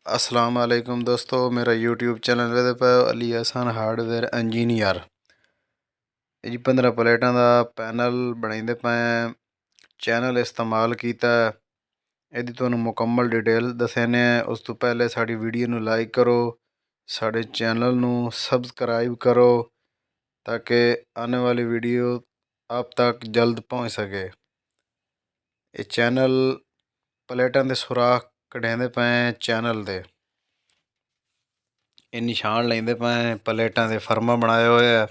अस्सलाम वालेकुम दोस्तों, मेरा यूट्यूब चैनल वे पे अली हसन हार्डवेयर इंजीनियर जी 15 प्लेटां दा पैनल बनाइंदे पे चैनल इस्तेमाल कीता ਇਹਦੀ ਤੁਹਾਨੂੰ ਮੁਕੰਮਲ ਡਿਟੇਲ ਦੱਸਣੇ ਆ। ਉਸ ਤੋਂ ਪਹਿਲੇ ਸਾਡੀ ਵੀਡੀਓ ਨੂੰ ਲਾਈਕ ਕਰੋ, ਸਾਡੇ ਚੈਨਲ ਨੂੰ ਸਬਸਕ੍ਰਾइब करो ताकि आने वाली वीडियो आप तक जल्द पहुंच सके। ये चैनल प्लेटां दे सुराख कढेंदे पे चैनल दे ये निशान लेंदे पे प्लेटां दे फर्मा बनाए हुए है।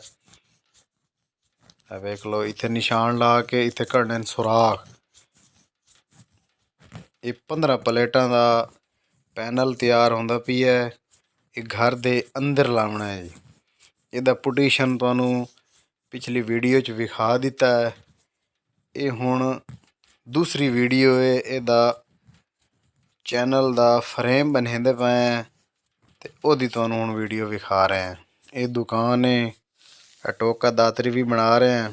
वेख लो इत्थे निशान ला के इत्थे कढ़ने सुराख। ये 15 प्लेटां दा पैनल तैयार होंदा पी है। ये घर दे अंदर लावना है जी। ਇਹਦਾ ਪੁਟੀਸ਼ਨ ਤੁਹਾਨੂੰ ਪਿਛਲੀ ਵੀਡੀਓ 'ਚ ਵਿਖਾ ਦਿੱਤਾ ਹੈ। ਇਹ ਹੁਣ ਦੂਸਰੀ ਵੀਡੀਓ ਹੈ। ਇਹਦਾ ਚੈਨਲ ਦਾ ਫਰੇਮ ਬਣਾਉਂਦੇ ਪਏ ਤੇ ਉਹਦੀ ਤੁਹਾਨੂੰ ਹੁਣ ਵੀਡੀਓ ਵਿਖਾ ਰਹੇ ਹਾਂ। ਇਹ ਦੁਕਾਨ ਹੈ, ਟੋਕਾ ਦਾਤਰੀ ਵੀ ਬਣਾ ਰਹੇ ਹਾਂ,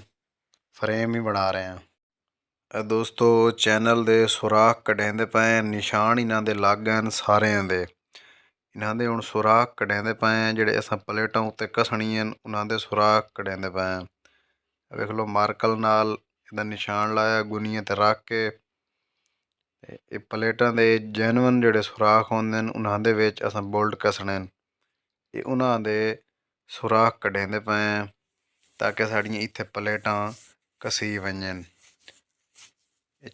ਫਰੇਮ ਵੀ ਬਣਾ ਰਹੇ ਹਾਂ। ਦੋਸਤੋ ਚੈਨਲ ਦੇ ਸੁਰਾਖ ਕਢਾਉਂਦੇ ਪਏ, ਨਿਸ਼ਾਨ ਇਹਨਾਂ ਦੇ ਲੱਗ ਗਏ ਸਾਰਿਆਂ ਦੇ। इन्हां दे हुण सुराख कढांदे पे जिहड़े असां प्लेटां उत्ते कसणियां उन्हां दे सुराख कढांदे पे। वेख लो मार्कल नाल इहदा निशान लाया गुनिया ते रख के। ये प्लेटां दे जेन्युइन जिहड़े सुराख होंदे न उन्हां दे विच असां बोल्ट कसणे न। ये उन्हां दे सुराख कढांदे पे ताकि साड़ियां इत्थे प्लेटां कसी वञन।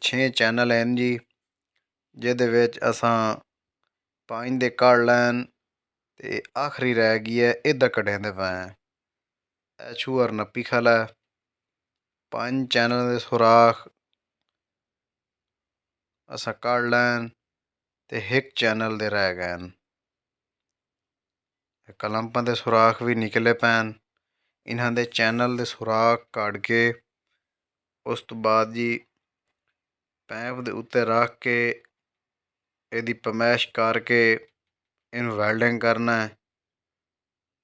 6 चैनल हैं जी जिहदे विच असां 5 दे कढ़ लैन ते आखिरी रह गई है इधर कढेंदे पे। छूअर नप्पी खला 5 चैनल दे सुराख असां कढ़ लैन ते 1 चैनल दे रह गए न। कलंपां दे सुराख भी निकले पैन। इन्हां दे चैनल दे सुराख कढ़ के उस तो बाद जी पैप दे उत्ते रख के ਇਹਦੀ ਪਮੈਸ਼ ਕਰਕੇ ਇਹਨੂੰ ਵੈਲਡਿੰਗ ਕਰਨਾ ਹੈ।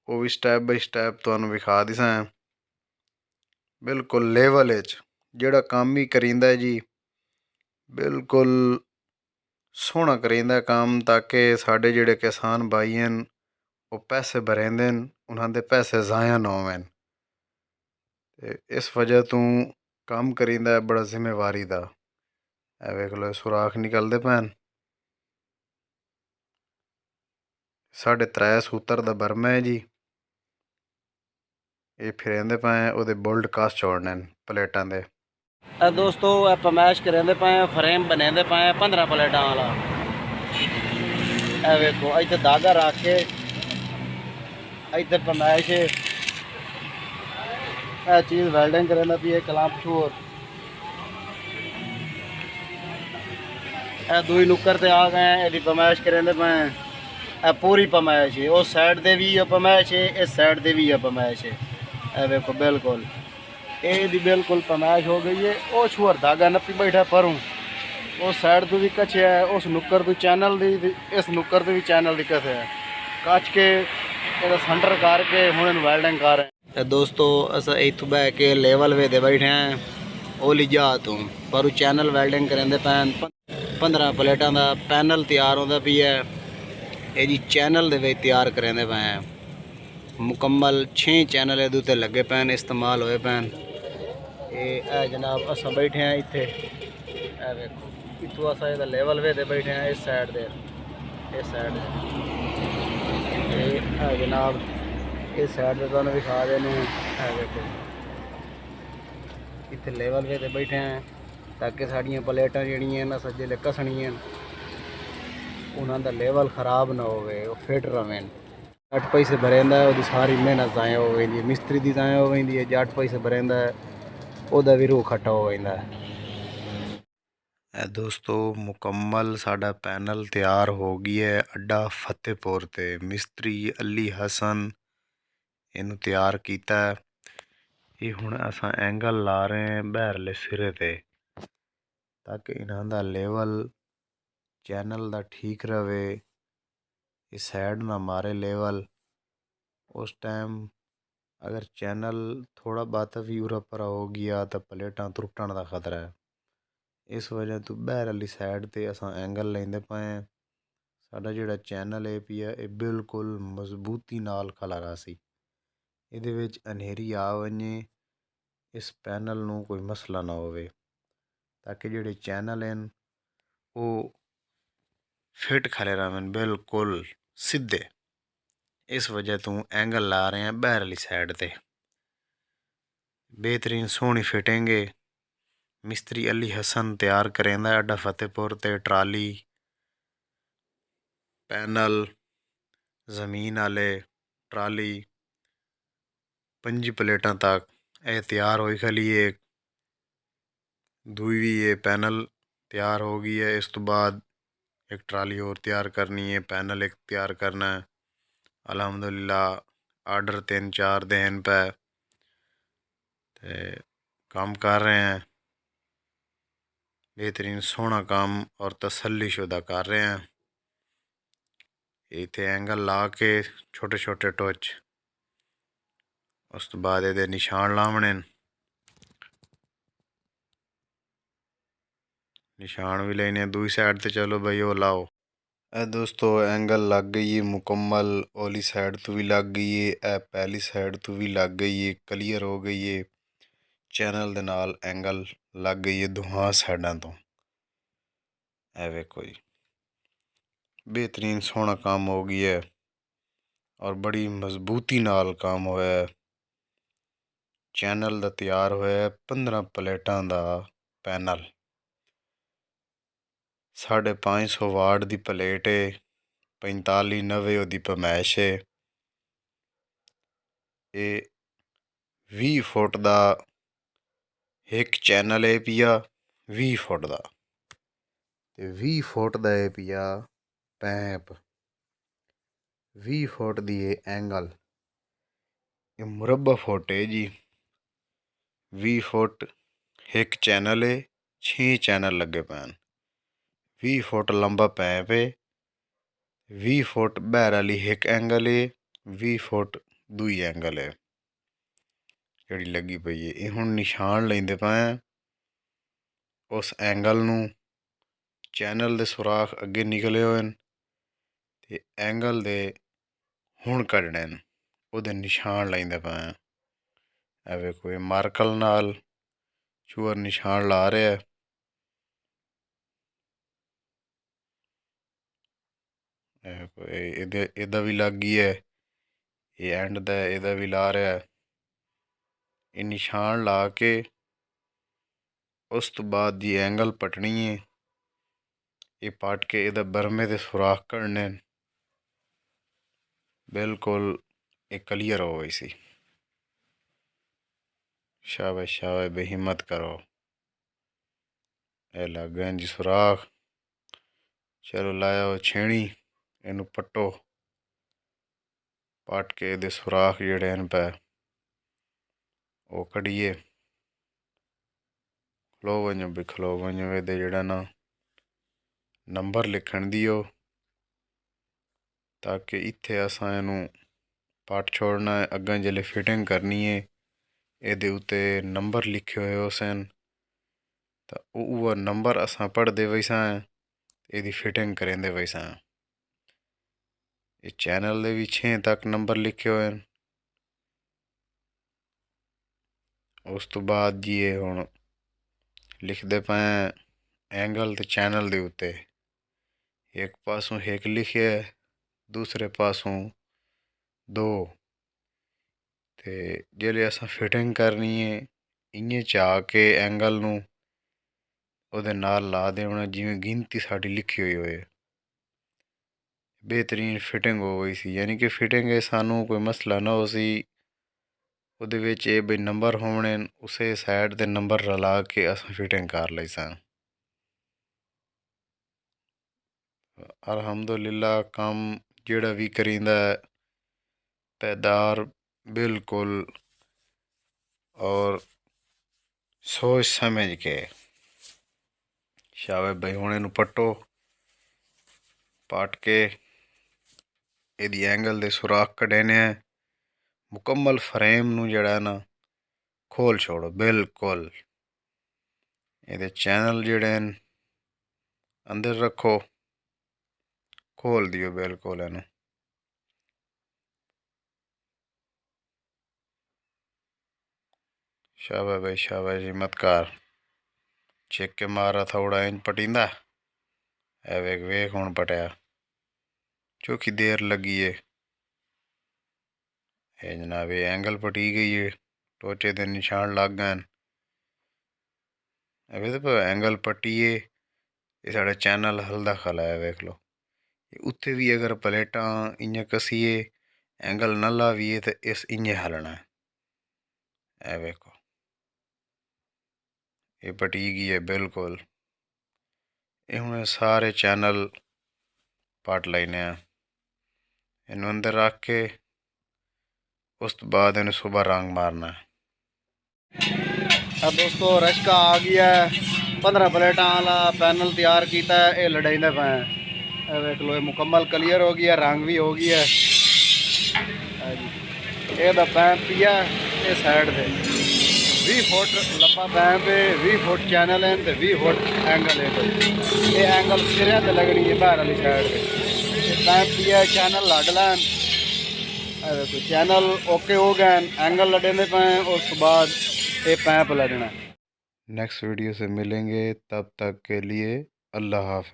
ਉਹ ਵੀ ਸਟੈਪ ਬਾਈ ਸਟੈਪ ਤੁਹਾਨੂੰ ਵਿਖਾ ਦਿਸਾਂ। ਬਿਲਕੁਲ ਲੈਵਲ ਵਿੱਚ ਜਿਹੜਾ ਕੰਮ ਹੀ ਕਰੀਂਦਾ ਜੀ ਬਿਲਕੁਲ ਸੋਹਣਾ ਕਰੀਂਦਾ ਕੰਮ ਤਾਕਿ ਸਾਡੇ ਜਿਹੜੇ ਕਿਸਾਨ ਭਾਈ ਹਨ ਉਹ ਪੈਸੇ ਭਰੇਂਦੇ ਨੇ ਉਹਨਾਂ ਦੇ ਪੈਸੇ ਜ਼ਾਇਆ ਨਾ ਹੋਵਣ। ਤੇ ਇਸ ਵਜ੍ਹਾ ਤੋਂ ਕੰਮ ਕਰੀਂਦਾ ਬੜਾ ਜ਼ਿੰਮੇਵਾਰੀ ਦਾ। ਇਹ ਵੇਖ ਲਓ ਸੁਰਾਖ ਨਿਕਲਦੇ ਪੈਣ। 3.5 सूतर का बर्मा है जी। ये फिरेंदे पे ਉਹਦੇ बोल्ट कस छोड़ने प्लेटां दे। दोस्तों पमैश करेंदे पे फ्रेम बनेंदे पे 15 प्लेटां वाला। ए वेखो इत्थे धागा रख के इधर पमैश ए चीज़ वेल्डिंग करेंदा पी कलंप छूर। ए दूई नुक्कर ते आ गए ਇਹਦੀ पमैश करेंदे पे। पूरी पमैश है उस साइड दे भी पमैश है इस साइड दे भी पमैश है। ए देखो बिल्कुल ये बिल्कुल पमैश हो गई है। वो छुअर धागा नप्पी बैठा परूँ उस साइड तो भी कच है उस नुक्कर तो चैनल दी इस नुक्कर तो भी चैनल दी कच है कच के सेंटर करके हुण वेल्डिंग कर रहे हैं। दोस्तों अस इतों बह के लेवल वे दे बैठे हैं वो लिजा तू पर चैनल वेल्डिंग करेंदे पैन 15 प्लेटां दा पैनल तैयार होंदा पी है। ये जी चैनल दे विच तैयार करेंदे पे हैं। मुकम्मल 6 चैनल इहदे उत्ते लगे पैन इस्तेमाल होए पैन। ये जनाब असां बैठे हैं इत्थे ए वेखो इत्थों असां इहदा लेवल वे दे बैठे हैं इस साइड दे इस साइड दे जनाब इस साइड दे तुहानूं विखा देने ए वेखो इत्थे लेवल वे दे बैठे हैं ताकि साड़ियां प्लेटां जिहड़ियां न असां जिहले कसणियां उन्हों का लेवल खराब ना हो फिट रहें। जट पैसे भरेंदा है वो सारी मेहनत ज़ाया हो गई है मिस्त्री की ज़ाया हो गई है। जट पैसे भरेंदा है वह भी रूह खट्टा हो जाता है। दोस्तों मुकम्मल साडा पैनल तैयार हो गया है। अड्डा फतेहपुर ते मिस्त्री अली हसन इनू तैयार किया है। ये हुण असां एंगल ला रहे हैं बहरले सिरे ते ताकि इन्हां दा लेवल चैनल दा ठीक रहे। इस साइड ना मारे लेवल उस टाइम अगर चैनल थोड़ा बहुत भी उरा परा हो गया तो प्लेटां टुटण का खतरा है। इस वजह तो बहर वाली साइड ते असां एंगल लेंदे पे ਸਾਡਾ ਜਿਹੜਾ ਚੈਨਲ ਹੈ ਪਿਆ ਇਹ ਬਿਲਕੁਲ ਮਜ਼ਬੂਤੀ ਨਾਲ ਖਲਾਰਾ ਸੀ। ਇਹਦੇ ਵਿੱਚ ਹਨੇਰੀ ਆ ਵञे ਇਸ ਪੈਨਲ ਨੂੰ ਕੋਈ ਮਸਲਾ ਨਾ ਹੋਵੇ, ਤਾਂ ਕਿ ਜਿਹੜੇ ਚੈਨਲ ਹਨ ਉਹ ਫਿੱਟ ਖੜੇ ਰਹਿਣ ਬਿਲਕੁਲ ਸਿੱਧੇ। ਇਸ ਵਜ੍ਹਾ ਤੋਂ ਐਂਗਲ ਲਾ ਰਹੇ ਹਾਂ ਬਾਹਰ ਵਾਲੀ ਸਾਈਡ ਤੇ। बेहतरीन सोहनी फिटिंग है। मिस्त्री अली हसन तैयार करेंदा अड्डा फतेहपुर ते ट्राली पैनल जमीन आले ट्राली 5 प्लेटां तक यह तैयार होई खली है। दूई भी ये पैनल तैयार हो गई है। इस तो बाद एक ट्राली और तैयार करनी है, पैनल एक तैयार करना है। अल्हम्दुलिल्लाह आर्डर 3-4 दिन पे काम कर रहे हैं। बेहतरीन सोहना काम और तसल्ली शुदा कर रहे हैं। इतने एंगल ला के छोटे छोटे टोच, उस तो बाद ये निशान लावने, निशान भी लेने। दूसरी साइड ते चलो भाई वो लाओ। दोस्तों एंगल लग गई है मुकम्मल, ओली साइड तो भी लग गई है, पहली साइड तो भी लग गई है, क्लियर हो गई है। चैनल दे नाल एंगल लग गई है दोहां साइडां तो। ए वेखो जी बेहतरीन सोहना काम हो गया है और बड़ी मजबूती नाल काम होया है। चैनल दा तैयार होया है 15 प्लेटां दा पैनल। 550 वाट दी प्लेट है, 45-90 ओदी पैमाइश है। ये 20 फुट दा एक चैनल है पिया, 20 फुट दा ते 20 फुट दा है पिया पैंप, 20 फुट दी है एंगल। ये मुरब्बा फुट है जी। 20 फुट एक चैनल है, 6 चैनल लगे पैन। 20 फुट लंबा पैंप है, 20 फुट बहर वाली एक एंगल है, 20 फुट दूई एंगल है जिहड़ी लगी पई है। ये हुण निशान लैंदे पए उस एंगल नूं। चैनल दे सुराख अगे निकले होए न ते एंगल दे हुण कड्ढने न, ओहदे निशान लैंदे पए। ए वेखो ये मार्कल नाल चूअर निशान ला रहा है। ਇਹਦਾ भी लग गई है, ये एंड दा ਇਹਦਾ भी ला रहा है। ये निशान ला के उस तो बाद जी एंगल पटनी है। ये पट के ਇਹਦਾ बरमे दे सुराख कढ़ने बिल्कुल ये क्लियर हो गई सी। शाबाश शाबाश बेहिम्मत करो। ये लग गए जी सुराख। चलो लाओ छेड़ी, इनू पट्टो, पट के दे सुराख जेड़े न पे वो कढ़िए। खलो वञो भी खलो वञो। ये जेड़ा ना नंबर लिखण दियो ताकि इत्थे असां इनू पट छोड़ना है। अग्गां जिसले फिटिंग करनी है ये उत्ते नंबर लिखे हुए होसन तो वह नंबर असां पढ़ते वैसा ये फिटिंग करेंदे वैसा। ये चैनल दे भी 6 तक नंबर लिखे हुए हैं। उस तो बाद जी ये हुण लिखते पे एंगल ते चैनल दे उत्ते। एक पासों एक लिखे है, दूसरे पासों 2। ते जिसले असां फिटिंग करनी है इ'यां चा के एंगल नूं ਉਹਦੇ ਨਾਲ ਲਾ ਦੇਣਾ ਜਿਵੇਂ ਗਿਣਤੀ ਸਾਡੀ ਲਿਖੀ ਹੋਈ ਹੋਏ। बेहतरीन फिटिंग हो गई सी, यानी कि फिटिंग सानू कोई मसला ना हो सी। ਉਹਦੇ ਵਿੱਚ ਇਹ ਬਈ ਨੰਬਰ ਹੋਣੇ ਉਸੇ ਸਾਈਡ ਦੇ ਨੰਬਰ ਰਲਾ ਕੇ ਅਸਾਂ ਫਿਟਿੰਗ ਕਰ ਲਈ ਸਾਂ। ਅਲਹਮਦੁਲਿਲਾ ਕੰਮ ਜਿਹੜਾ ਵੀ ਕਰੀਂਦਾ ਪੈਦਾਰ बिल्कुल और सोच समझ के। शाबाश भाई हुण इनू पट्टो, पट के ਇਹਦੀ एंगल दे सुराख कढ़ने हैं। मुकम्मल फ्रेम नूं जड़ा ना खोल छोड़ो बिल्कुल। ਇਹਦੇ चैनल जड़े अंदर रखो, کھول دیو بالکل اینو شاباش بھائی شاباش جی مت کار چیک کے مارا تھوڑا انج پٹیندا اے ویک ہون پٹیا چوکھی دیر لگی ہے اے جناب یہ اینگل پٹی گئی ہے ٹوچے دے نشان لگ گئے ابھی تو اینگل پٹی ہے یہ ساڑے چینل ہلدا کھلا ہے ویکھ لو اتھے بھی اگر پلیٹاں انجے کسیے اینگل نہ لاویے تو اس انجے ہلنا ہے اے ویکھو یہ پٹی گئی ہے بالکل یہ ہوں سارے چینل پٹ لینے ہیں انہوں اندر رکھ کے اس تو بعد انہیں صبح رنگ مارنا ہے اب دوستو رشکا آ گیا ہے 15 پلیٹاں والا پینل تیار کیتا ہے یہ لڑائیندے پے ہیں دیکھ لو یہ مکمل کلیئر ہو گیا رنگ بھی ہو گیا یہ پیپ پیا یہ سائڈ سے 20 فٹ لمبا پیپ ہے 20 فٹ چینل ہے 20 فٹ اینگل ہے یہ اینگل سرے تے لگنی ہے باہر والی سائڈ سے یہ پیپ پیا چینل لڈ لین چینل اوکے ہو گئے اینگل لڑنے پے ہیں اس بعد یہ پیپ لگنا نیکسٹ ویڈیو سے ملیں گے تب تک کے لیے اللہ حافظ